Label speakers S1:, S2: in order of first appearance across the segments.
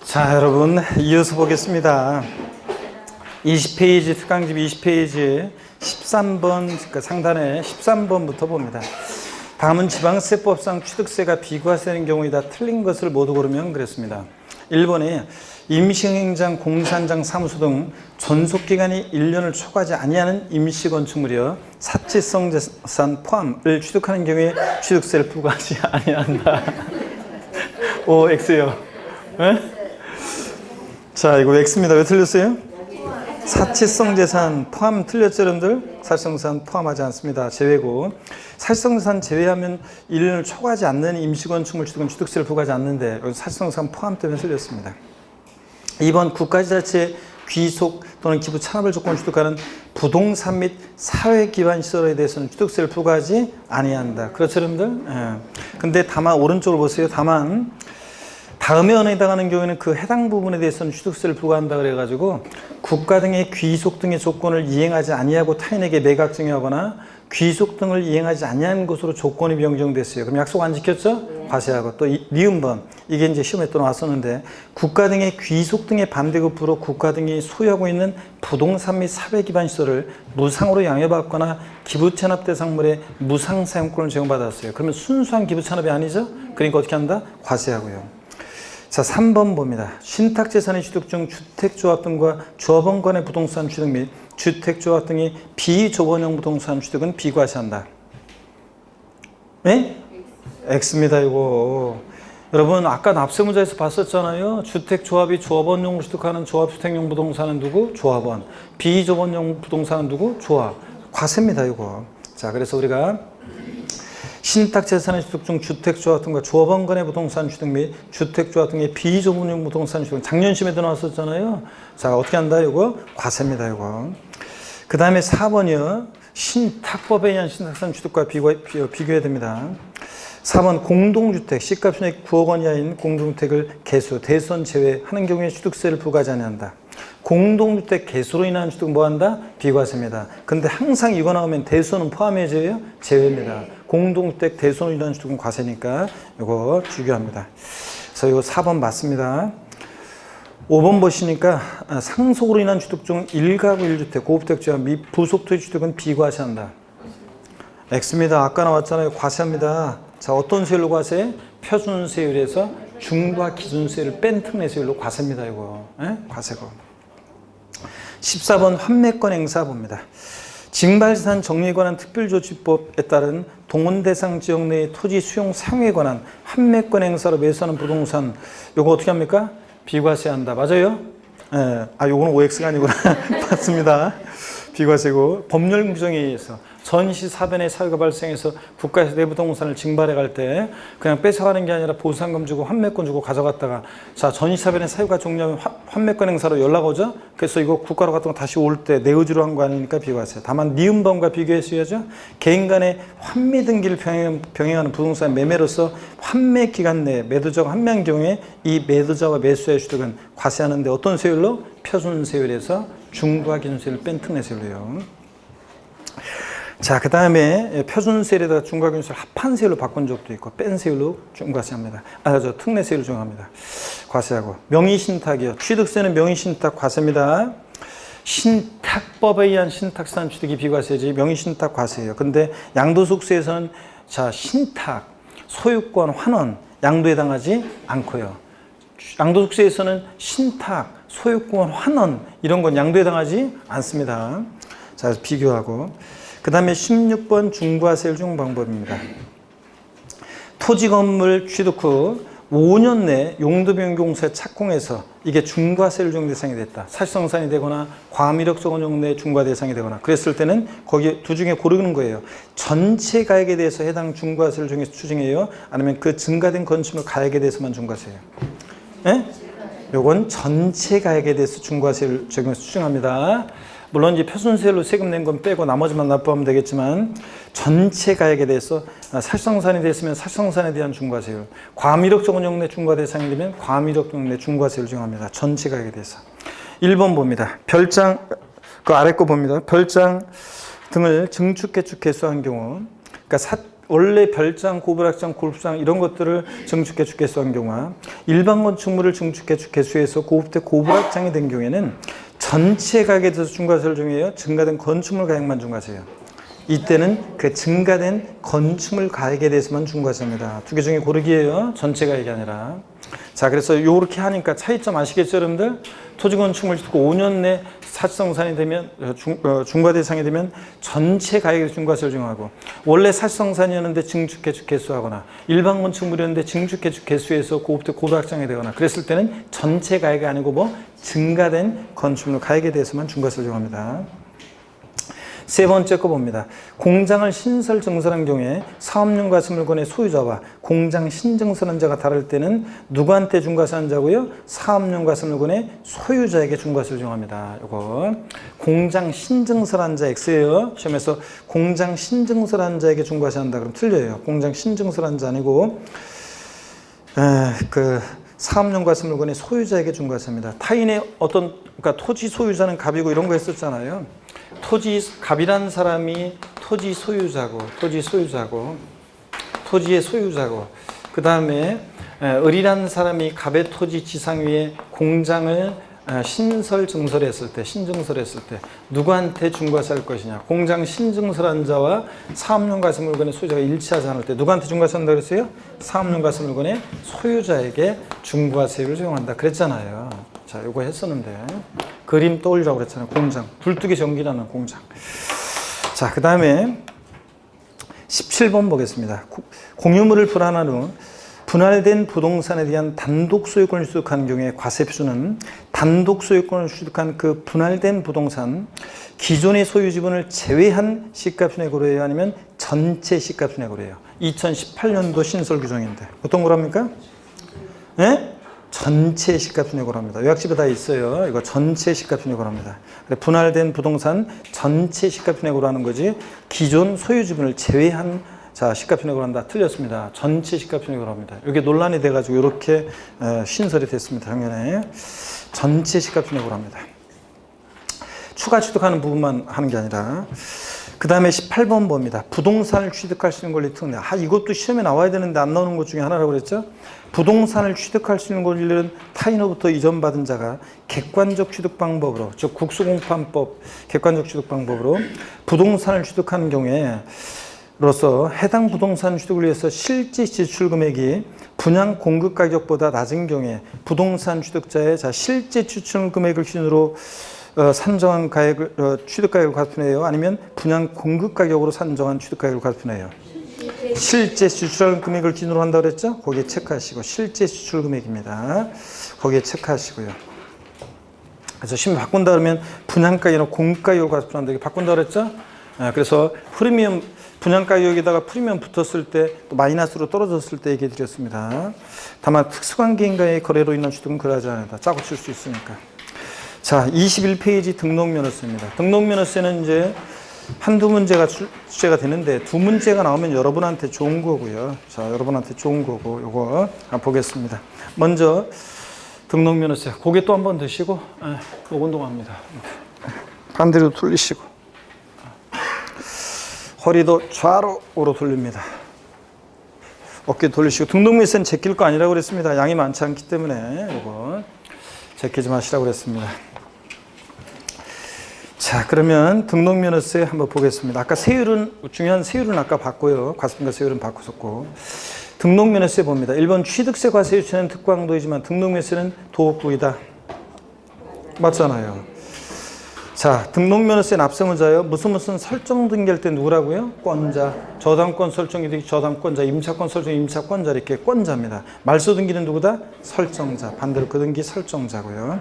S1: 자, 여러분 이어서 보겠습니다. 20페이지 특강집 20페이지 13번 그러니까 상단에 13번부터 봅니다. 다음은 지방세법상 취득세가 비과세인 경우이다. 틀린 것을 모두 고르면 그랬습니다. 1번에 임시행장, 공사장, 사무소 등 존속기간이 1년을 초과하지 아니하는 임시건축물이여 사치성 재산 포함을 취득하는 경우에 취득세를 부과하지 아니한다. 오, X요. 네? 자, 이거 X입니다. 왜 틀렸어요? 사치성 재산 포함 틀렸죠, 여러분들? 사치성 재산 포함하지 않습니다. 제외고. 사치성 재산 제외하면 1년을 초과하지 않는 임시건축물 취득은 취득세를 부과하지 않는데 여기 사치성 재산 포함 때문에 틀렸습니다. 2번 국가지자체 귀속 또는 기부 찬압을 조건 취득하는 부동산 및 사회기반 시설에 대해서는 취득세를 부과하지 아니한다. 그렇죠, 여러분들? 예. 근데 다만 오른쪽으로 보세요. 다만 다음에 언어에 해당하는 경우에는 그 해당 부분에 대해서는 취득세를 부과한다 그래가지고 국가 등의 귀속 등의 조건을 이행하지 아니하고 타인에게 매각 증여하거나 귀속 등을 이행하지 아니한 것으로 조건이 변경됐어요. 그럼 약속 안 지켰죠? 과세하고 또 니은번 이게 이제 시험에 또 나왔었는데 국가 등의 귀속 등의 반대급부로 국가 등이 소유하고 있는 부동산 및 사회 기반 시설을 무상으로 양해받거나 기부 찬압 대상물의 무상 사용권을 제공받았어요. 그러면 순수한 기부 찬압이 아니죠? 그러니까 어떻게 한다? 과세하고요. 자, 3번 봅니다. 신탁재산의 취득 중 주택조합 등과 조합원 간의 부동산 취득 및 주택조합 등의 비조번용 부동산 취득은 비과세한다. 네? X입니다, 이거. 여러분, 아까 납세문자에서 봤었잖아요. 주택조합이 조합원용으로 취득하는 조합주택용 부동산은 누구? 조합원. 비조번용 부동산은 누구? 조합. 과세입니다, 이거. 자, 그래서 우리가 신탁재산의 취득 중 주택조합 등과 조합원 간의 부동산 취득 및 주택조합 등의 비조번용 부동산 취득 작년 시험에도 나왔었잖아요. 자, 어떻게 한다? 이거 과세입니다. 이거. 그 다음에 4번이요. 신탁법에 의한 신탁산 취득과 비교해야 됩니다. 4번 공동주택 시가총액 9억 원 이하인 공동주택을 개수, 대선 제외하는 경우에 취득세를 부과하지 않는다. 공동주택 개수로 인한 취득은 뭐한다? 비과세입니다. 근데 항상 이거 나오면 대수는 포함해져요? 제외입니다. 공동주택 대수로 인한 취득은 과세니까 이거 주교합니다. 그래서 이거 4번 맞습니다. 5번 보시니까 상속으로 인한 취득 중 1가구 1주택 고급택지와 및 부속토지 취득은 비과세한다. X입니다. 아까 나왔잖아요. 과세합니다. 자, 어떤 세율로 과세? 표준세율에서 중과 기준세율을 뺀 특례세율로 과세입니다. 이거. 예? 과세고. 14번 환매권 행사 봅니다. 징발재산 정리에 관한 특별조치법에 따른 동원대상 지역 내의 토지 수용 사용에 관한 환매권 행사로 매수하는 부동산 요거 어떻게 합니까? 비과세한다. 맞아요? 예. 아, 요거는 OX가 아니구나. 맞습니다. 비과세고 법률 규정에 의해서 전시사변의 사유가 발생해서 국가에서 내부 부동산을 징발해 갈 때 그냥 뺏어가는 게 아니라 보상금 주고 환매권 주고 가져갔다가 자, 전시사변의 사유가 종료하면 환매권 행사로 연락 오죠. 그래서 이거 국가로 갔던 거 다시 올 때 내 의지로 한 거 아니니까 비과세. 다만 니은범과 비교했어야죠. 개인 간의 환매 등기를 병행하는 부동산 매매로서 환매 기간 내에 매도자가 환매한 경우에 이 매도자와 매수자의 취득은 과세하는데 어떤 세율로? 표준세율에서 중과 기준세율을 뺀 특례세율로요. 자, 그 다음에 표준세율에다가 중과기준세율 합한 세율로 바꾼 적도 있고 뺀 세율로 중과세합니다. 특례세율을 적용합니다. 과세하고 명의신탁이요. 취득세는 명의신탁 과세입니다. 신탁법에 의한 신탁산 취득이 비과세지 명의신탁 과세예요. 근데 양도소득세에서는 자, 신탁, 소유권, 환원, 양도에 해당하지 않고요. 양도소득세에서는 신탁, 소유권, 환원 이런 건 양도에 해당하지 않습니다. 자, 비교하고 그 다음에 16번 중과세율 적용 방법입니다. 토지 건물 취득 후 5년 내 용도 변경세 착공해서 이게 중과세율 적용 대상이 됐다. 사실성산이 되거나 과미력 적용 내 중과 대상이 되거나 그랬을 때는 거기 두 중에 고르는 거예요. 전체 가액에 대해서 해당 중과세를 적용해서 추징해요? 아니면 그 증가된 건축물 가액에 대해서만 중과세예요? 예? 요건 전체 가액에 대해서 중과세를 적용해서 추징합니다. 물론 이제 표준세율로 세금 낸 건 빼고 나머지만 납부하면 되겠지만 전체 가액에 대해서 사실성산이 됐으면 사실성산에 대한 중과세율, 과미력 적용 내 중과 대상이 되면 과미력 적용 내 중과세율을 적용합니다. 전체 가액에 대해서. 1번 봅니다. 별장, 그 아래 거 봅니다. 별장 등을 증축, 개축, 개수한 경우 그러니까 원래 별장, 고불악장, 골프장 이런 것들을 증축해 주 개수한 경우와 일반 건축물을 증축해 주 개수에서 고급대 고불악장이 된 경우에는 전체 가격에 대해서 중과세를 정해요. 증가된 건축물 가격만 중과세요. 이때는 그 증가된 건축물 가격에 대해서만 중과세입니다. 두 개 중에 고르기예요. 전체 가격이 아니라. 자, 그래서 이렇게 하니까 차이점 아시겠죠, 여러분들? 토지 건축물 짓고 5년 내 사실성산이 되면 중과 대상이 되면 전체 가격에 중과세를 정하고, 원래 사실성산이었는데 증축해축 개수하거나 일반 건축물이었는데 증축해축 개수에서 고급대 고불악장이 되거나 그랬을 때는 전체 가격이 아니고 뭐 증가된 건축물 가격에 대해서만 중과세를 정합니다. 세 번째 거 봅니다. 공장을 신설 증설한 경우에 사업용 가스물건의 소유자와 공장 신증설한 자가 다를 때는 누구한테 중과세한 자고요? 사업용 가스물건의 소유자에게 중과세를 정합니다. 이거 공장 신증설한 자 X예요. 시험에서 공장 신증설한 자에게 중과세한다 그럼 틀려요. 공장 신증설한 자 아니고 사업용 가스물건의 소유자에게 중과세입니다. 타인의 어떤 그러니까 토지 소유자는 갑이고 이런 거 했었잖아요. 토지 갑이라는 사람이 토지의 소유자고 그 다음에 을이라는 사람이 갑의 토지 지상 위에 공장을 신증설했을 때 누구한테 중과세할 것이냐. 공장 신증설한 자와 사업용 가스물건의 소유자가 일치하지 않을 때 누구한테 중과세한다 그랬어요? 사업용 가스물건의 소유자에게 중과세율을 적용한다 그랬잖아요. 자, 요거 했었는데 그림 떠올리라고 그랬잖아요. 공장, 굴뚝에 전기라는 공장. 자, 그 다음에 17번 보겠습니다. 공유물을 분할한 후 분할된 부동산에 대한 단독 소유권을 취득한 경우에 과세 표준은 단독 소유권을 취득한 그 분할된 부동산 기존의 소유 지분을 제외한 시가편에 고려해요? 아니면 전체 시가편에 고려해요? 2018년도 신설 규정인데 어떤 거랍니까? 네? 전체 시가편에 고려합니다. 요약집에 다 있어요. 이거 전체 시가편에 고려합니다. 분할된 부동산 전체 시가편에 고려하는 거지 기존 소유 지분을 제외한 자 시가편에 고려한다. 틀렸습니다. 전체 시가편에 고려합니다. 이게 논란이 돼가지고 이렇게 신설이 됐습니다. 작년에 전체 시가편에 고려합니다. 추가 취득하는 부분만 하는 게 아니라 그 다음에 18번 봅니다. 부동산을 취득할 수 있는 권리 특례. 이것도 시험에 나와야 되는데 안 나오는 것 중에 하나라고 그랬죠. 부동산을 취득할 수 있는 권리는 타인으로부터 이전받은 자가 객관적 취득 방법으로, 즉 국수공판법 객관적 취득 방법으로 부동산을 취득하는 경우에 로서 해당 부동산 취득을 위해서 실제 지출 금액이 분양 공급 가격보다 낮은 경우에 부동산 취득자의 실제 지출 금액을 기준으로 산정한 가액을 취득 가격을 과세해요? 아니면 분양 공급 가격으로 산정한 취득 가격을 과세해요? 실제 지출한 금액을 기준으로 한다고 그랬죠? 거기에 체크하시고 실제 지출 금액입니다. 거기에 체크하시고요. 그래서 심 바꾼다 그러면 분양가격이나 공급가격으로 과세한다. 이렇게 바꾼다 그랬죠? 그래서 프리미엄 분양가격에다가 프리미엄 붙었을 때 또 마이너스로 떨어졌을 때 얘기해 드렸습니다. 다만 특수관계인과의 거래로 인한 취득은 그러하지 않는다. 짜고 칠 수 있으니까. 자, 21페이지 등록면허세입니다. 등록면허세는 이제 한두 문제가 출제가 되는데 두 문제가 나오면 여러분한테 좋은 거고요. 자, 여러분한테 좋은 거고 요거 보겠습니다. 먼저 등록면허세 고개 또 한 번 드시고 목 운동합니다. 반대로 돌리시고 허리도 좌로 우로 돌립니다. 어깨 돌리시고 등록면허세는 제낄 거 아니라고 그랬습니다. 양이 많지 않기 때문에 요거 제끼지 마시라고 그랬습니다. 자, 그러면 등록면허세 한번 보겠습니다. 아까 세율은, 중요한 세율은 아까 봤고요. 과세금과 세율은 바꿨었고. 등록면허세 봅니다. 1번 취득세 과세 유치는 특광도이지만 등록면허세는 도급부이다. 맞잖아요. 자, 등록면허세 납세무자요. 무슨 설정 등기할 때 누구라고요? 권자. 저당권 설정이득 저당권자, 임차권 설정 임차권자 이렇게 권자입니다. 말소 등기는 누구다? 설정자. 반대로 그 등기 설정자고요.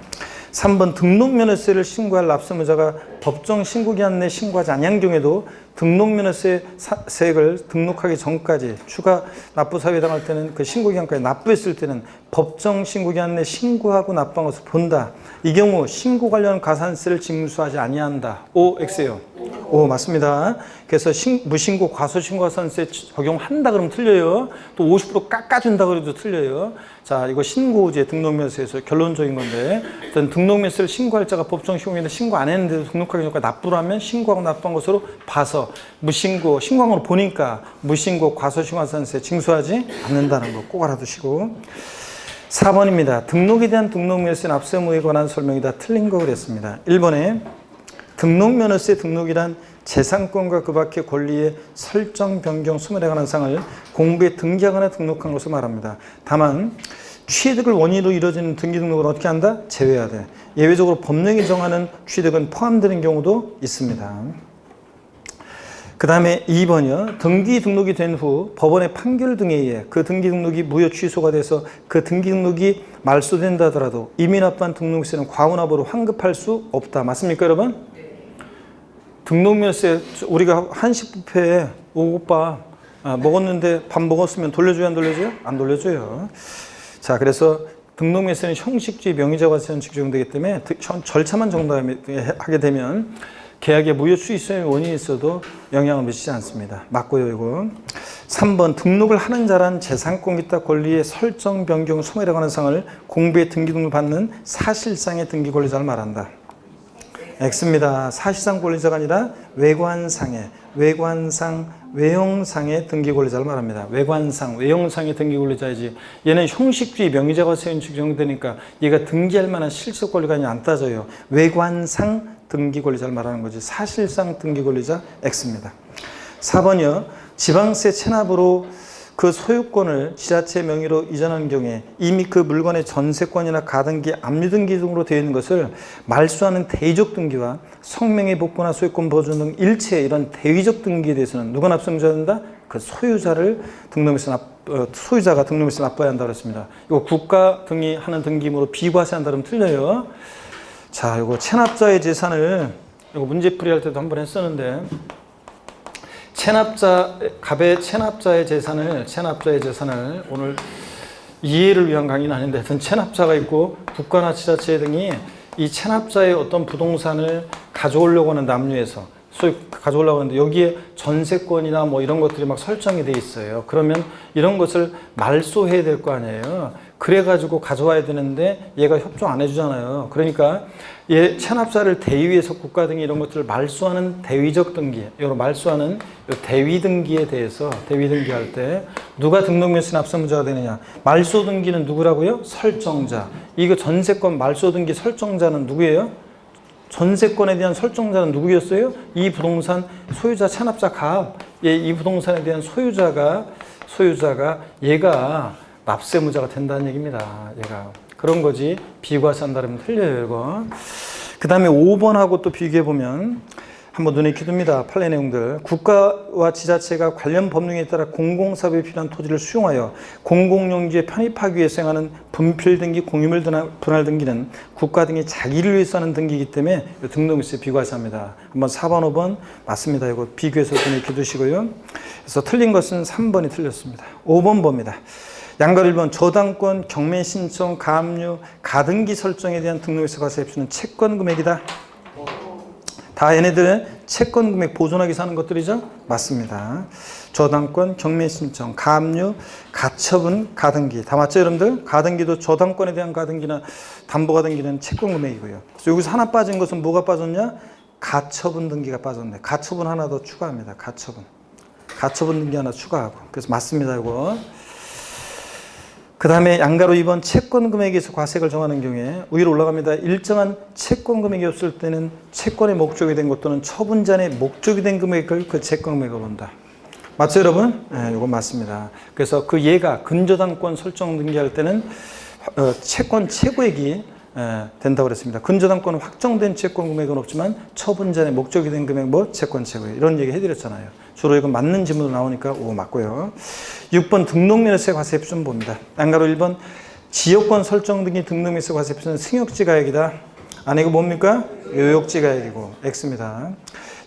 S1: 3번 등록면허세를 신고할 납세무자가 법정 신고기한 내 신고하지 아니한 경우에도 등록면허세액을 등록하기 전까지 추가 납부 사유에 해당할 때는 그 신고기한까지 납부했을 때는 법정 신고기한 내 신고하고 납부한 것을 본다. 이 경우 신고 관련 가산세를 징수하지 아니한다. O, X예요. O 맞습니다. 그래서 무신고 과소신고가산세 적용한다 그러면 틀려요. 또 50% 깎아준다 그래도 틀려요. 자, 이거 신고제 등록면허세에서 결론적인 건데 일단 등록면허세를 신고할 자가 법정 신고인데 신고 안 했는데도 명확하게 정확하게 납부라면 신고하고 납부한 것으로 봐서 무신고, 신고한 보니까 무신고, 과소신고산세 징수하지 않는다는 거 꼭 알아두시고. 4번입니다. 등록에 대한 등록면허세 납세 의무에 관한 설명이 다 틀린 거 그랬습니다. 1번에 등록면허세 등록이란 재산권과 그 밖의 권리의 설정, 변경, 소멸에 관한 사항을 공부에 등기하거나 등록한 것을 말합니다. 다만 취득을 원인으로 이루어지는 등기 등록을 어떻게 한다? 제외해야 돼. 예외적으로 법령이 정하는 취득은 포함되는 경우도 있습니다. 그 다음에 2번이요. 등기 등록이 된 후 법원의 판결 등에 의해 그 등기 등록이 무효 취소가 돼서 그 등기 등록이 말소된다 하더라도 이미 납부한 등록세는 과후납으로 환급할 수 없다. 맞습니까, 여러분? 등록면세 우리가 한식 뷔페에 오빠 먹었는데 밥 먹었으면 돌려줘요, 안 돌려줘요? 안 돌려줘요. 자, 그래서 등록면세는 형식주의 명의자과세는 적용되기 때문에 절차만 정당하게 되면 계약의 무효 취소의 원인이 있어도 영향을 미치지 않습니다. 맞고요, 이거. 3번 등록을 하는 자란 재산권 기타 권리의 설정, 변경, 소멸에 관한 사항을 공부에 등기 등록을 받는 사실상의 등기 권리자를 말한다. X입니다. 사실상 권리자가 아니라 외관상의, 외형상의 등기 권리자를 말합니다. 외관상, 외형상의 등기 권리자이지 얘는 형식주의 명의자과세는 적용되니까 얘가 등기할 만한 실적 권리가 안 따져요. 외관상 등기 권리자를 말하는 거지 사실상 등기 권리자 X입니다. 4번이요. 지방세 체납으로 그 소유권을 지자체 명의로 이전하는 경우에 이미 그 물건의 전세권이나 가등기, 압류등기 등으로 되어 있는 것을 말소하는 대위적 등기와 성명의 복구나 소유권 보존 등 일체 이런 대위적 등기에 대해서는 누가 납세무자가 된다? 그 소유자를 소유자가 등록에서 납부해야 한다고 했습니다. 이거 국가 등이 하는 등기물로 비과세한다 그러면 틀려요. 자, 이거 체납자의 재산을 이거 문제풀이 할 때도 한번 했었는데 갑의 체납자의 재산을 오늘 이해를 위한 강의는 아닌데 하여튼 체납자가 있고 국가나 지자체 등이 이 체납자의 어떤 부동산을 가져오려고 하는 남유에서 가져오려고 하는데 여기에 전세권이나 뭐 이런 것들이 막 설정이 돼 있어요. 그러면 이런 것을 말소해야 될 거 아니에요. 그래가지고 가져와야 되는데 얘가 협조 안 해주잖아요. 그러니까 얘 체납자를 대위에서 국가 등이 이런 것들을 말소하는 대위적 등기, 이런 말소하는 대위 등기에 대해서 대위 등기할 때 누가 등록면세 납세무자가 되느냐? 말소 등기는 누구라고요? 설정자. 이거 전세권 말소 등기 설정자는 누구예요? 전세권에 대한 설정자는 누구였어요? 이 부동산 소유자 체납자 갑. 이 부동산에 대한 소유자가 얘가 납세무자가 된다는 얘기입니다. 얘가 그런 거지 비과세한다면 틀려요. 이거. 그 다음에 5번하고 또 비교해보면 한번 눈에 익혀둡니다. 판례 내용들. 국가와 지자체가 관련 법령에 따라 공공사업에 필요한 토지를 수용하여 공공용지에 편입하기 위해서 행하는 분필 등기, 공유물 분할 등기는 국가 등이 자기를 위해서 하는 등기이기 때문에 등록세 비과세합니다. 한번 4번, 5번 맞습니다. 이거 비교해서 눈에 익혀두시고요. 그래서 틀린 것은 3번이 틀렸습니다. 5번 봅니다. 양가로 1번 저당권, 경매 신청, 가압류, 가등기 설정에 대한 등록세 과세 흡수는 채권 금액이다. 다 얘네들 채권 금액 보존하기 위해서 하는 것들이죠? 맞습니다. 저당권, 경매 신청, 가압류, 가처분, 가등기. 다 맞죠, 여러분들? 가등기도 저당권에 대한 가등기나 담보 가등기는 채권 금액이고요. 그래서 여기서 하나 빠진 것은 뭐가 빠졌냐? 가처분 등기가 빠졌네. 가처분 하나 더 추가합니다. 가처분 등기 하나 추가하고. 그래서 맞습니다, 이거. 그 다음에 양가로 2번 채권 금액에서 과세액을 정하는 경우에 위로 올라갑니다. 일정한 채권 금액이 없을 때는 채권의 목적이 된 것 또는 처분자의 목적이 된 금액을 그 채권 금액으로 본다. 맞죠, 여러분? 네, 이건 맞습니다. 그래서 그 얘가 근저당권 설정 등기할 때는 채권 최고액이 된다고 그랬습니다. 근저당권은 확정된 채권 금액은 없지만 처분자의 목적이 된 금액 채권 최고액 이런 얘기 해드렸잖아요. 주로 이건 맞는 질문으로 나오니까 오 맞고요. 6번 등록면허세 과세 흡수는 봅니다. 양가로 1번 지역권 설정 등기 등록면허세 과세 흡수는 승역지 가액이다. 아니고 뭡니까? 요역지 가액이고 X입니다.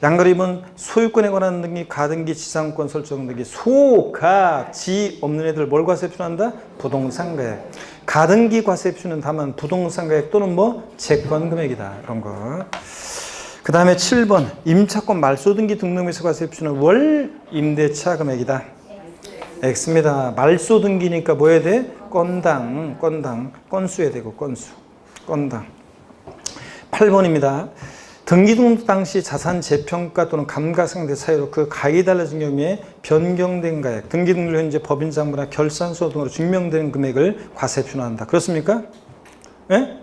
S1: 양가로 2번 소유권에 관한 등기, 가등기, 지상권 설정 등기 소, 가, 지 없는 애들 뭘 과세 흡수한다? 부동산 가액. 가등기 과세 흡수는 다만 부동산 가액 또는 채권 금액이다. 이런 거. 그 다음에 7번 임차권 말소등기 등록면허세 과세 흡수는 월 임대차 금액이다. X입니다. 말소등기니까 뭐 해야 돼? 건당 건수해야 되고 건당. 8번입니다. 등기 등록 당시 자산 재평가 또는 감가상대 사유로 그 가액이 달라진 경우에 변경된 가액, 등기 등록 현재 법인장부나 결산서 등으로 증명되는 금액을 과세 표현한다. 그렇습니까? 예?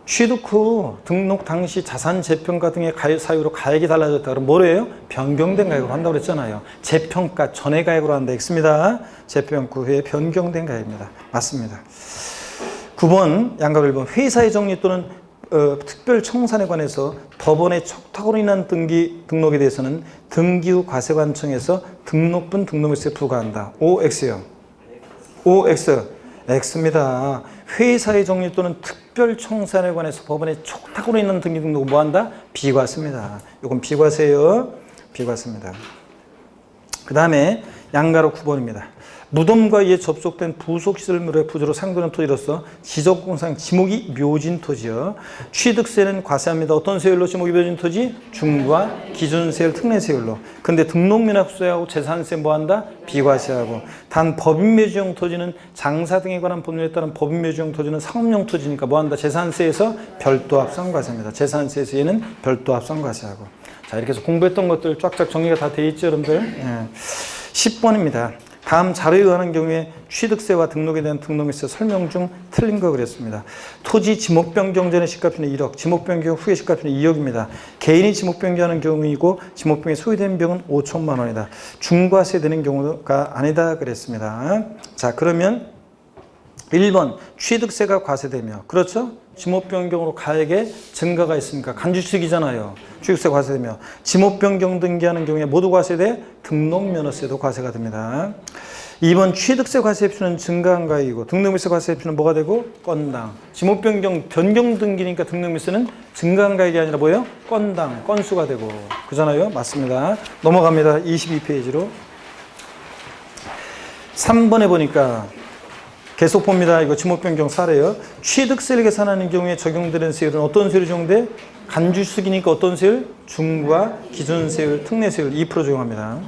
S1: 취득 후 등록 당시 자산 재평가 등의 가액 사유로 가액이 달라졌다. 그럼 뭐래요? 변경된 가액으로 한다고 그랬잖아요. 재평가 전의 가액으로 한다. X입니다. 재평가 후에 변경된 가액입니다. 맞습니다. 9번 양가 1번 회사의 정리 또는 특별 청산에 관해서 법원의 촉탁으로 인한 등록에 대해서는 등기 후 과세관청에서 등록분 등록일세에 부과한다. OX요. OX. X입니다. 회사의 정리 또는 특별 청산에 관해서 법원의 촉탁으로 인한 등기 등록은 뭐한다? 비과세입니다. 이건 비과세요. 비과세입니다. 그 다음에 양가로 9번입니다. 무덤과 이에 접속된 부속시설물의 부조로 상도는 토지로서 지적공상 지목이 묘진 토지요. 취득세는 과세합니다. 어떤 세율로 지목이 묘진 토지? 중과 기준세율 특례세율로. 근데 등록면허세하고 재산세 뭐한다? 비과세하고. 단 법인묘지용 토지는 장사 등에 관한 법률에 따른 법인묘지용 토지는 상업용 토지니까 뭐한다? 재산세에서 별도 합산과세입니다. 재산세에서 얘는 별도 합산과세하고. 자, 이렇게 해서 공부했던 것들 쫙쫙 정리가 다 돼 있죠, 여러분들? 예. 10번입니다. 다음 자료에 의하는 경우에 취득세와 등록에 대한 등록일세 설명 중 틀린 거 그랬습니다. 토지 지목 변경 전의 시가표는 1억, 지목 변경 후의 시가표는 2억입니다. 개인이 지목 변경하는 경우이고 지목 변경에 소유된 비용은 5천만 원이다. 중과세 되는 경우가 아니다 그랬습니다. 자, 그러면 1번 취득세가 과세되며, 그렇죠? 지목 변경으로 가액의 증가가 있으니까 간주취득이잖아요. 취득세 과세되며, 지목 변경 등기하는 경우에 모두 과세돼 등록면허세도 과세가 됩니다. 2번 취득세 과세표는 증가한 가액이고 등록물세 과세표는 뭐가 되고? 건당. 지목 변경 등기니까 등록물세는 증가한 가액이 아니라 뭐예요? 건당, 건수가 되고. 그잖아요. 맞습니다. 넘어갑니다. 22페이지로. 3번에 보니까 계속 봅니다. 이거 지목 변경 사례요. 취득세를 계산하는 경우에 적용되는 세율은 어떤 세율이 적용돼? 간주수익이니까 어떤 세율? 중과 기준세율, 특례세율 2% 적용합니다.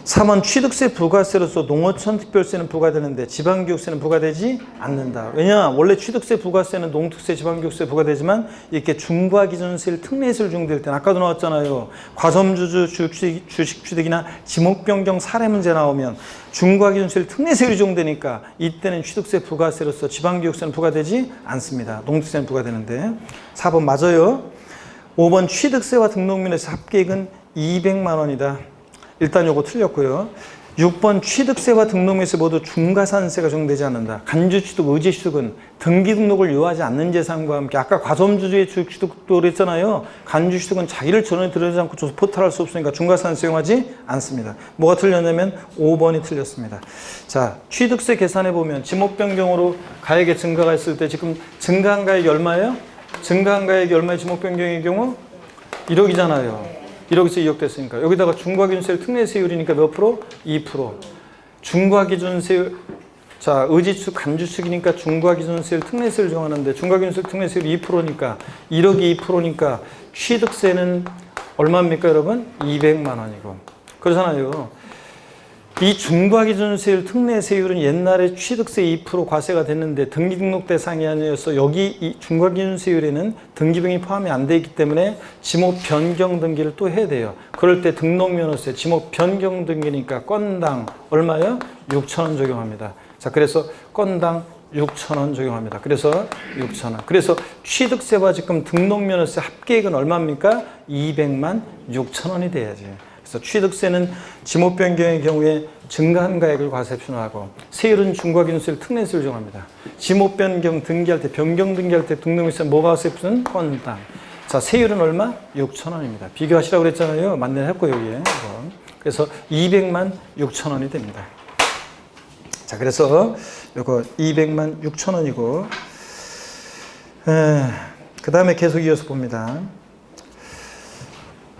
S1: 3번 취득세 부과세로서 농어촌 특별세는 부과되는데 지방교육세는 부과되지 않는다. 왜냐? 원래 취득세 부과세는 농특세, 지방교육세 부과되지만 이렇게 중과 기준세율, 특례세율 적용될 때는 아까도 나왔잖아요. 과점주주 주식 취득이나 지목 변경 사례 문제 나오면 중과 기준세율, 특례세율이 적용되니까 이때는 취득세 부과세로서 지방교육세는 부과되지 않습니다. 농특세는 부과되는데. 4번 맞아요. 5번 취득세와 등록면허세 합계액은 200만 원이다. 일단 요거 틀렸고요. 6번 취득세와 등록면허세 모두 중과산세가 적용되지 않는다. 간주취득, 의제취득은 등기 등록을 요하지 않는 재산과 함께 아까 과점주주의 주식취득도 그랬잖아요. 간주취득은 자기를 전혀 들여지 않고 줘서 포탈할 수 없으니까 중과산세 용하지 않습니다. 뭐가 틀렸냐면 5번이 틀렸습니다. 자, 취득세 계산해 보면 지목 변경으로 가액의 증가가 있을 때 지금 증가한 가액이 얼마예요? 증가한 가액이 얼마의 지목 변경의 경우? 1억이잖아요. 1억에서 2억 됐으니까 여기다가 중과기준세율 특례세율이니까 몇 프로? 2%. 중과기준세율, 자, 의지축, 간주축이니까 중과기준세율 특례세율 정하는데 중과기준세율 특례세율 2%니까 1억이 2%니까 취득세는 얼마입니까 여러분? 200만 원이고. 그렇잖아요. 이 중과기준세율 특례세율은 옛날에 취득세 2% 과세가 됐는데 등기등록 대상이 아니어서 여기 이 중과기준세율에는 등기비용이 포함이 안 돼 있기 때문에 지목 변경 등기를 또 해야 돼요. 그럴 때 등록면허세, 지목 변경 등기니까 건당 얼마요? 6,000원 적용합니다. 자, 그래서 건당 6,000원 적용합니다. 그래서 6,000원. 그래서 취득세와 지금 등록면허세 합계액은 얼마입니까? 200만 6,000원이 돼야지. 그래서 취득세는 지목 변경의 경우에 증가한 가액을 과세 표현하고 세율은 중과기준세율 특례세율 정합니다. 지목 변경 등기할 때 변경 등기할 때 등록물세 뭐가 과세 표현? 건당. 자, 세율은 얼마? 6,000원입니다. 비교하시라고 그랬잖아요. 만내를 했고 여기에. 그래서 200만 6,000원이 됩니다. 자, 그래서 이거 200만 6,000원이고 그 다음에 계속 이어서 봅니다.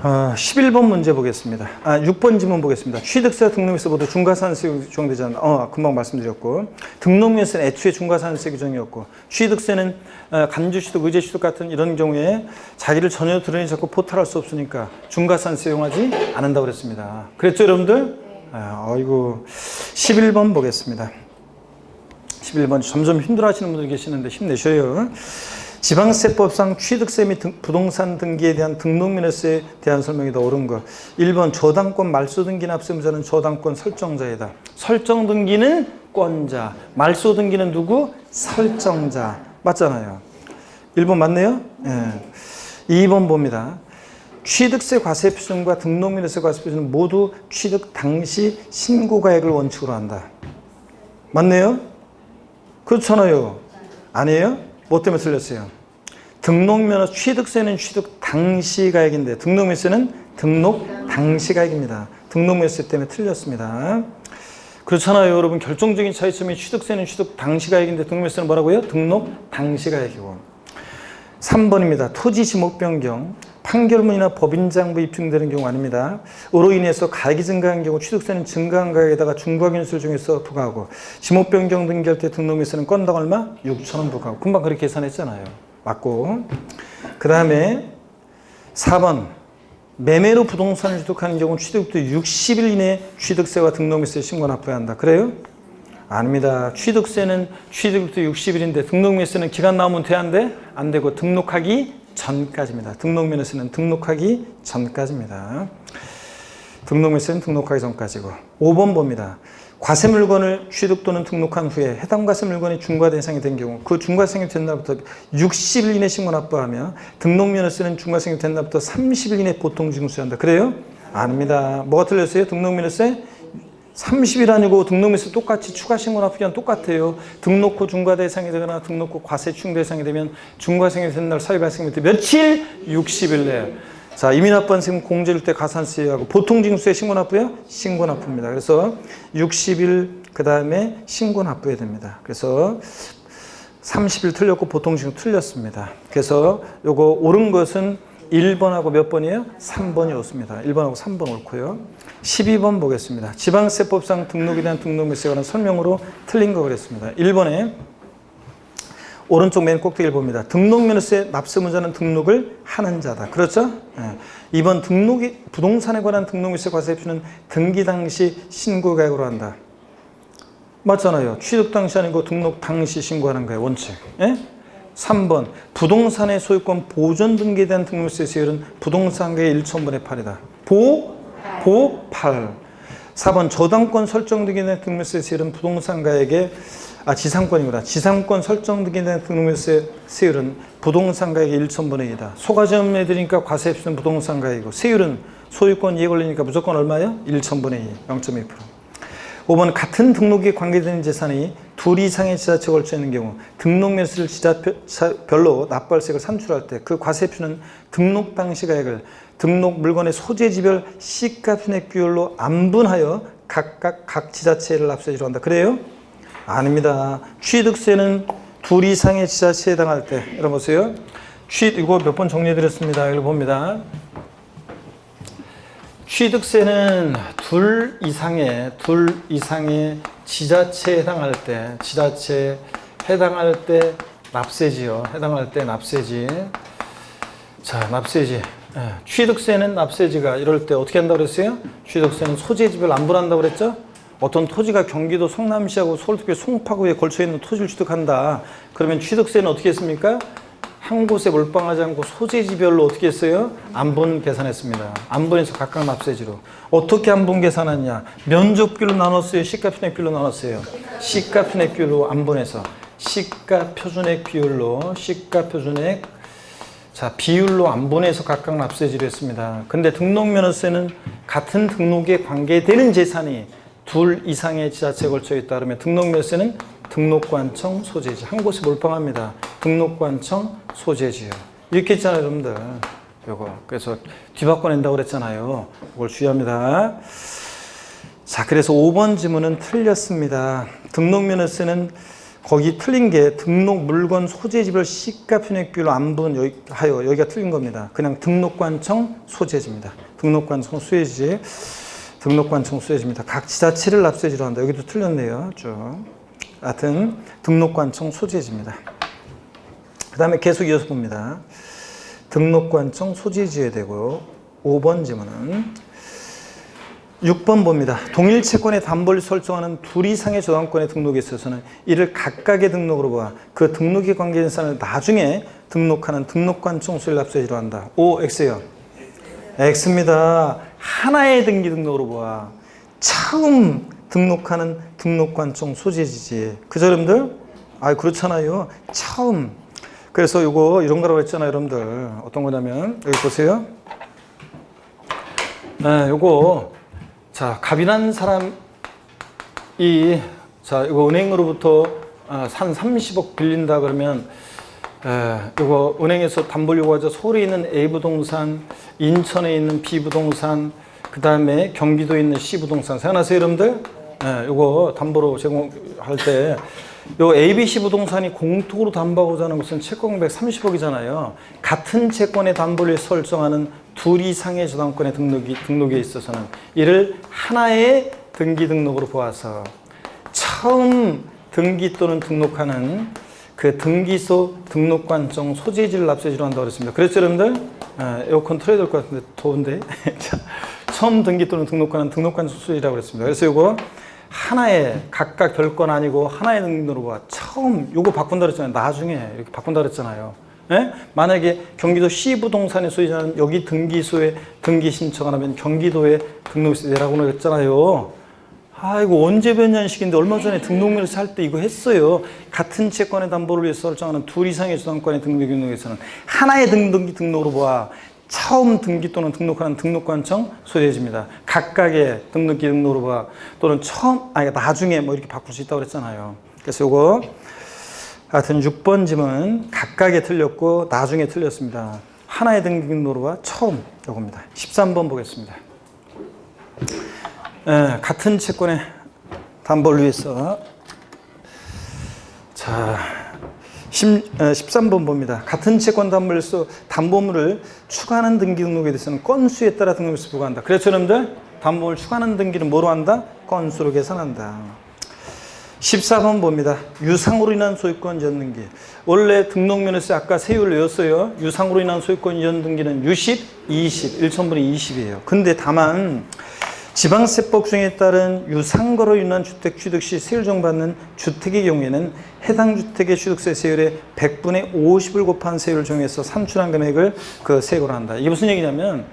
S1: 11번 문제 보겠습니다. 6번 지문 보겠습니다. 취득세와 등록면허세 모두 중과산세 규정되지 않는다. 금방 말씀드렸고 등록면허세는 애초에 중과산세 규정이었고 취득세는 간주취득, 의제취득 같은 이런 경우에 자기를 전혀 드러내지 않고 포탈할 수 없으니까 중과산세 이용하지 않는다고 그랬습니다. 그랬죠 여러분들? 아이고 11번 보겠습니다. 11번 점점 힘들어하시는 분들 계시는데 힘내셔요. 지방세법상 취득세 및 부동산 등기에 대한 등록면허세에 대한 설명이 더 옳은 거. 1번 저당권 말소 등기 납세무자는 저당권 설정자이다. 설정 등기는 권자, 말소 등기는 누구? 설정자. 맞잖아요. 1번 맞네요? 예. 2번 봅니다. 취득세 과세 표준과 등록면허세 과세 표준은 모두 취득 당시 신고가액을 원칙으로 한다. 맞네요? 그렇잖아요. 아니에요? 뭐 때문에 틀렸어요? 등록면허 취득세는 취득 당시 가액인데 등록면허세는 등록 당시 가액입니다. 등록면허세 때문에 틀렸습니다. 그렇잖아요. 여러분 결정적인 차이점이 취득세는 취득 당시 가액인데 등록면허세는 뭐라고요? 등록 당시 가액이고. 3번입니다. 토지 지목 변경. 판결문이나 법인장부 입증되는 경우 아닙니다. 으로 인해서 가액이 증가한 경우 취득세는 증가한 가액에다가 중과균수를 정해서 부과하고 지목 변경 등기할 때 등록면허세는 건당 얼마? 6,000원 부과하고. 금방 그렇게 계산했잖아요. 맞고. 그 다음에 4번 매매로 부동산을 취득하는 경우 취득부터 60일 이내에 취득세와 등록면허세 신고 납부해야 한다. 그래요? 아닙니다. 취득세는 취득부터 60일인데 등록면허세는 기간 나오면 돼? 안 돼? 안 되고 등록하기 전까지입니다. 등록면허세는 등록하기 전까지입니다. 등록면허세는 등록하기 전까지고. 5번 봅니다. 과세 물건을 취득 또는 등록한 후에 해당 과세 물건이 중과 대상이 된 경우 그 중과 대상이 된 날부터 60일 이내 신고 납부하며 등록면허세는 중과 대상이 된 날부터 30일 이내 보통 징수한다. 그래요? 아닙니다. 뭐가 틀렸어요? 등록면허세 30일 아니고 등록면허세 똑같이 추가 신고 납부기한 똑같아요. 등록 후 중과 대상이 되거나 등록 후 과세 추징 대상이 되면 중과 대상이 된 날 사유 발생일 때 며칠? 60일 내에. 자, 이민납부한 공제일 때 가산세하고 보통 징수에 신고 납부요? 신고 납부입니다. 그래서 60일 그 다음에 신고 납부해야 됩니다. 그래서 30일 틀렸고 보통 징수 틀렸습니다. 그래서 요거 옳은 것은 1번하고 몇 번이에요? 3번이 옳습니다. 1번하고 3번 옳고요. 12번 보겠습니다. 지방세법상 등록에 대한 등록면허세에 관한 설명으로 틀린 거 그랬습니다. 1번에 오른쪽 맨 꼭대기를 봅니다. 등록면허세 납세무자는 등록을 하는 자다. 그렇죠? 네. 2번 등록이 부동산에 관한 등록면허세 과세표는 등기 당시 신고가액으로 한다. 맞잖아요. 취득 당시 아니고 등록 당시 신고하는 거예요. 원칙. 예? 3번 부동산의 소유권 보존 등기에 대한 등록세 세율은 부동산가의 1,000분의 8이다. 보 8. 4번 저당권 설정 등기에 대한 등록세 세율은 부동산가에게 지상권이구나. 지상권 설정 등기에 대한 등록세 세율은 부동산가에게 1,000분의 2다. 소가점에 들으니까 과세표는 부동산가이고 세율은 소유권 이해 권리니까 무조건 얼마요? 1,000분의 2, 0.2%. 5번 같은 등록에 관계되는 재산이 둘 이상의 지자체에 걸쳐 있는 경우 등록면허세를 지자별로 납부할세액을 산출할 때 그 과세표는 등록 당시 가액을 등록 물건의 소재지별 시가 편액 비율로 안분하여 각 지자체를 납세지로 한다. 그래요? 아닙니다. 취득세는 둘 이상의 지자체에 해당할 때 여러분 보세요. 이거 몇 번 정리해드렸습니다. 이걸 봅니다. 취득세는 둘 이상의 지자체에 해당할 때 납세지요. 해당할 때 납세지. 자, 납세지. 취득세는 납세지가 이럴 때 어떻게 한다고 그랬어요? 취득세는 소재지별 안분한다고 그랬죠? 어떤 토지가 경기도 성남시하고 서울특별 송파구에 걸쳐 있는 토지를 취득한다. 그러면 취득세는 어떻게 했습니까? 한 곳에 몰빵하지 않고 소재지별로 어떻게 했어요? 안분 계산했습니다. 안분에서 각각 납세지로. 어떻게 안분 계산하냐? 면적별로 나눴어요? 시가표준액별로 나눴어요? 시가표준액별로 안분해서 시가표준액 비율로 비율로 안분해서 각각 납세지로 했습니다. 근데 등록면허세는 같은 등록에 관계되는 재산이 둘 이상의 지자체에 걸쳐 있다 그러면 등록면허세는 등록관청 소재지. 한 곳에 몰빵합니다. 등록관청 소재지요. 이렇게 했잖아요, 여러분들. 요거. 그래서 뒤바꿔낸다고 그랬잖아요. 이걸 주의합니다. 자, 그래서 5번 지문은 틀렸습니다. 등록면허세는 거기 틀린 게 등록 물건 소재지별 시가 편액비율로 안분하여 여기가 틀린 겁니다. 그냥 등록관청 소재지입니다. 등록관청 소재지. 등록관청 소재지입니다. 각 지자체를 납세지로 한다. 여기도 틀렸네요. 쭉. 하여튼 등록관청 소재지입니다. 그 다음에 계속 이어서 봅니다. 등록관청 소재지에 되고 5번 지문은 6번 봅니다. 동일 채권의 담보를 설정하는 둘 이상의 저당권의 등록에 있어서는 이를 각각의 등록으로 봐 그 등록에 관계된 사안을 나중에 등록하는 등록관청 수리를 납세지로 한다. O, X요. X입니다. 하나의 등기 등록으로 보아. 처음 등록하는 등록관청 소재지지. 그죠, 여러분들? 아, 그렇잖아요. 처음. 그래서 요거 이런 거라고 했잖아요, 여러분들. 어떤 거냐면 여기 보세요. 네, 요거 자, 갑인한 사람이 자, 이거 은행으로부터 한 30억 빌린다 그러면 이거 은행에서 담보를 요구하자. 서울에 있는 A 부동산, 인천에 있는 B 부동산, 그 다음에 경기도에 있는 C 부동산. 생각나세요, 여러분들? 이거 담보로 제공할 때, 요 ABC 부동산이 공통으로 담보하고자 하는 것은 채권 금액 30억이잖아요. 같은 채권의 담보를 설정하는 둘 이상의 저당권의 등록에 있어서는 이를 하나의 등기 등록으로 보아서 처음 등기 또는 등록하는 그 등기소 등록관청 소재지를 납세지로 한다고 그랬습니다. 그랬죠, 여러분들? 에어컨 틀어야 될 것 같은데 더운데. 처음 등기 또는 등록하는 등록관청 소재지라고 그랬습니다. 그래서 이거 하나의 각각 별건 아니고 하나의 등록으로 봐. 처음 요거 바꾼다 그랬잖아요. 나중에 이렇게 바꾼다 그랬잖아요. 예? 만약에 경기도 C 부동산의 소유자는 여기 등기소에 등기 신청을 하면 경기도에 등록세 내라고 그랬잖아요. 아, 이거 언제 변년식인데 얼마 전에 등록면허세 할 때 이거 했어요. 같은 채권의 담보를 위해서 설정하는 둘 이상의 저당권의 등록에서는 하나의 등기 등록으로 보아. 처음 등기 또는 등록하는 등록관청 소재지입니다. 각각의 등록기 등록으로 봐. 또는 나중에 뭐 이렇게 바꿀 수 있다고 그랬잖아요. 그래서 요거 하여튼 6번 짐은 각각에 틀렸고 나중에 틀렸습니다. 하나의 등기 등록으로 봐. 처음 요겁니다. 13번 보겠습니다. 같은 채권의 담보를 위해서 자 13번 봅니다. 같은 채권 담보에서 담보물을 추가하는 등기 등록에 대해서는 건수에 따라 등록에서 부과한다. 그렇죠, 여러분들? 담보물 추가하는 등기는 뭐로 한다? 건수로 계산한다. 14번 봅니다. 유상으로 인한 소유권 이전 등기. 원래 등록면허세 아까 세율을 외웠어요. 유상으로 인한 소유권 이전 등기는 유십, 20, 1천분의 20이에요. 근데 다만 지방세법 중에 따른 유상거로 인한 주택 취득 시 세율 정받는 주택의 경우에는 해당 주택의 취득세 세율의 100분의 50을 곱한 세율을 정해서 산출한 금액을 그 세액으로 한다. 이게 무슨 얘기냐면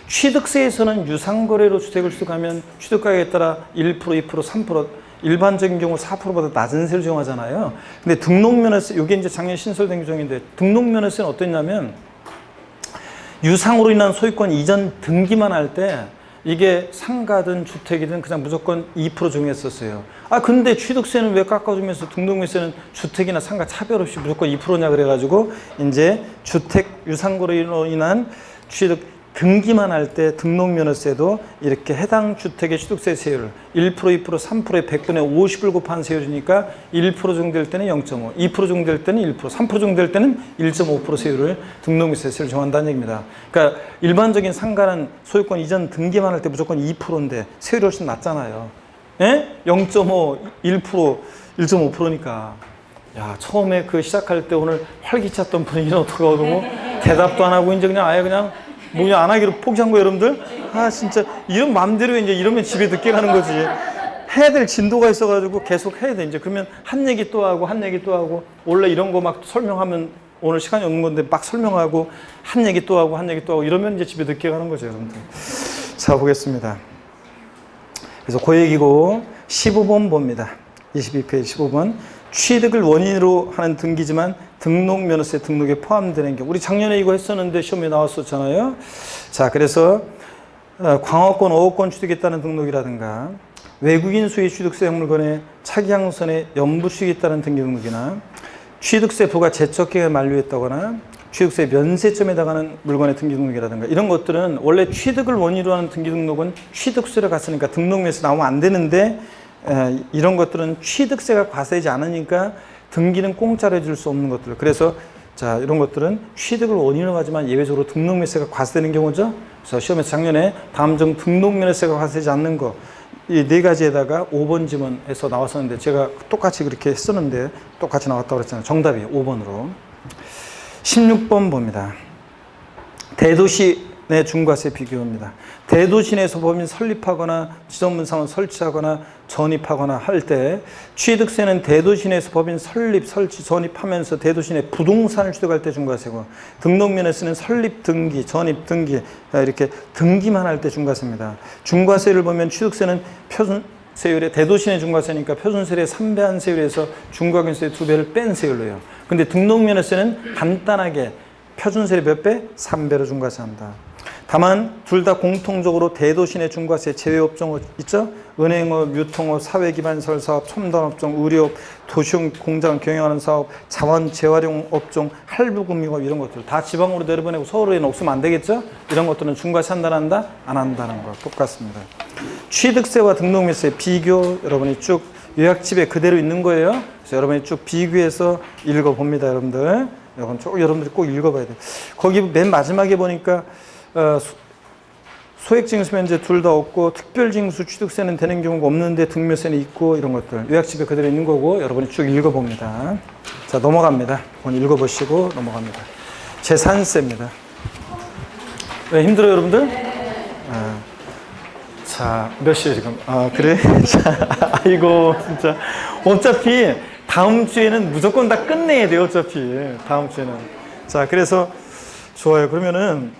S1: 취득세에서는 유상거래로 주택을 취득하면 취득가격에 따라 1%, 2%, 3%, 일반적인 경우 4%보다 낮은 세율을 정하잖아요. 근데 등록면허세, 이게 이제 작년 신설된 규정인데 등록면허세는 어땠냐면 유상으로 인한 소유권 이전 등기만 할 때 이게 상가든 주택이든 그냥 무조건 2% 정했었어요. 아, 근데 취득세는 왜 깎아주면서 등록면세는 주택이나 상가 차별 없이 무조건 2%냐 그래가지고 이제 주택 유상거래로 인한 취득 등기만 할 때 등록면허세도 이렇게 해당 주택의 취득세 세율 1%, 2%, 3%의 100분의 50을 곱한 세율이니까 1% 정도 될 때는 0.5, 2% 정도 될 때는 1%, 3% 정도 될 때는 1.5% 세율을 등록면허세 세율을 정한다는 얘기입니다. 그러니까 일반적인 상가는 소유권 이전 등기만 할 때 무조건 2%인데 세율이 훨씬 낮잖아요. 예? 0.5, 1%, 1.5%니까. 야, 처음에 그 시작할 때 오늘 활기찼던 분위기는 어떡하고 대답도 안 하고 이제 그냥 아예 그냥 뭐냐 안 하기로 포기한 거 여러분들? 아, 진짜 이런 맘대로 이제 이러면 집에 늦게 가는 거지. 해야 될 진도가 있어가지고 계속 해야 돼. 이제 그러면 한 얘기 또 하고 한 얘기 또 하고 원래 이런 거 막 설명하면 오늘 시간이 없는 건데 막 설명하고 한 얘기 또 하고 한 얘기 또 하고 이러면 이제 집에 늦게 가는 거죠, 여러분들. 자, 보겠습니다. 그래서 그 얘기고 15번 봅니다. 22페이지 15번. 취득을 원인으로 하는 등기지만 등록면허세 등록에 포함되는 경우. 우리 작년에 이거 했었는데 시험에 나왔었잖아요. 자, 그래서 광어권, 어업권 취득했다는 등록이라든가 외국인 수의 취득세 물건의 차기향선의 연부 취득했다는 등기 등록이나 취득세 부과 제척기간을 만료했다거나 취득세 면세점에 해당하는 물건의 등기 등록이라든가 이런 것들은 원래 취득을 원인으로 하는 등기 등록은 취득세를 갔으니까 등록면허세 나오면 안 되는데 이런 것들은 취득세가 과세되지 않으니까 등기는 공짜로 해줄 수 없는 것들. 그래서 자, 이런 것들은 취득을 원인으로 하지만 예외적으로 등록면허세가 과세되는 경우죠. 그래서 시험에서 작년에 다음 중 등록면허세가 과세되지 않는 거 이 네 가지에다가 5번 지문에서 나왔었는데 제가 똑같이 그렇게 했었는데 똑같이 나왔다고 그랬잖아요. 정답이 5번으로. 16번 봅니다. 대도시 네, 중과세 비교입니다. 대도시 내에서 법인 설립하거나 지정분사원 설치하거나 전입하거나 할 때 취득세는 대도시 내에서 법인 설립, 설치, 전입하면서 대도시 내 부동산을 취득할 때 중과세고 등록면에서는 설립 등기, 전입 등기 이렇게 등기만 할 때 중과세입니다. 중과세를 보면 취득세는 표준세율의 대도시 내 중과세니까 표준세율의 3배 세율에서 중과세율의 2배를 뺀 세율로요. 근데 등록면에서는 간단하게 표준세율의 몇 배? 3배로 중과세한다. 다만 둘 다 공통적으로 대도시 내 중과세 제외업종 있죠? 은행업, 유통업, 사회기반시설 사업, 첨단업종, 의료업, 도시용 공장 경영하는 사업, 자원 재활용 업종, 할부금융업 이런 것들 다 지방으로 내려보내고 서울에는 없으면 안 되겠죠? 이런 것들은 중과세 한다 안 한다? 안 한다는 거 똑같습니다. 취득세와 등록면세 비교 여러분이 쭉 요약집에 그대로 있는 거예요. 그래서 여러분이 쭉 비교해서 읽어봅니다. 여러분들. 이건 쭉 여러분들이 꼭 읽어봐야 돼요. 거기 맨 마지막에 보니까 소액징수면 이제 둘 다 없고 특별징수 취득세는 되는 경우가 없는데 등묘세는 있고 이런 것들 요약집에 그대로 있는 거고 여러분이 쭉 읽어봅니다. 자 넘어갑니다. 오늘 읽어보시고 넘어갑니다. 재산세입니다. 왜 힘들어요 여러분들? 자 몇 시에 지금? 아 그래? 자 아이고 진짜 어차피 다음 주에는 무조건 다 끝내야 돼요 어차피 다음 주에는. 자 그래서 좋아요. 그러면은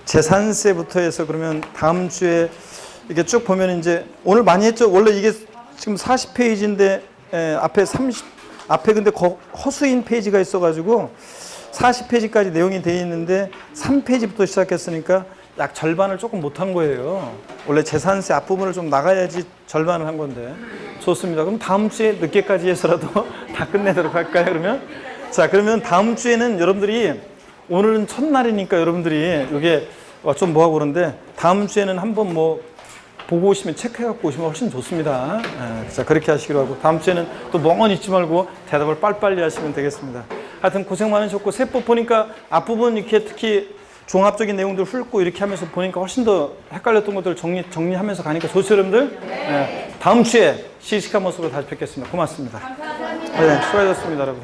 S1: 재산세부터 해서 그러면 다음 주에 이게 쭉 보면 이제 오늘 많이 했죠. 원래 이게 지금 40페이지인데 앞에 근데 허수인 페이지가 있어가지고 40페이지까지 내용이 되어 있는데 3페이지부터 시작했으니까 약 절반을 조금 못한 거예요. 원래 재산세 앞부분을 좀 나가야지 절반을 한 건데 좋습니다. 그럼 다음 주에 늦게까지 해서라도 다 끝내도록 할까요 그러면? 자 그러면 다음 주에는 여러분들이 오늘은 첫날이니까 여러분들이 이게 좀 뭐하고 그런데 다음 주에는 한번 뭐 보고 오시면 체크해갖고 오시면 훨씬 좋습니다. 자 그렇게 하시기로 하고 다음 주에는 또 멍하니 있지 말고 대답을 빨리빨리 하시면 되겠습니다. 하여튼 고생 많으셨고 세법 보니까 앞부분 이렇게 특히 종합적인 내용들 훑고 이렇게 하면서 보니까 훨씬 더 헷갈렸던 것들 정리하면서 가니까 좋죠 여러분들? 다음 주에 시식한 모습으로 다시 뵙겠습니다. 고맙습니다. 감사합니다. 네, 수고하셨습니다 여러분.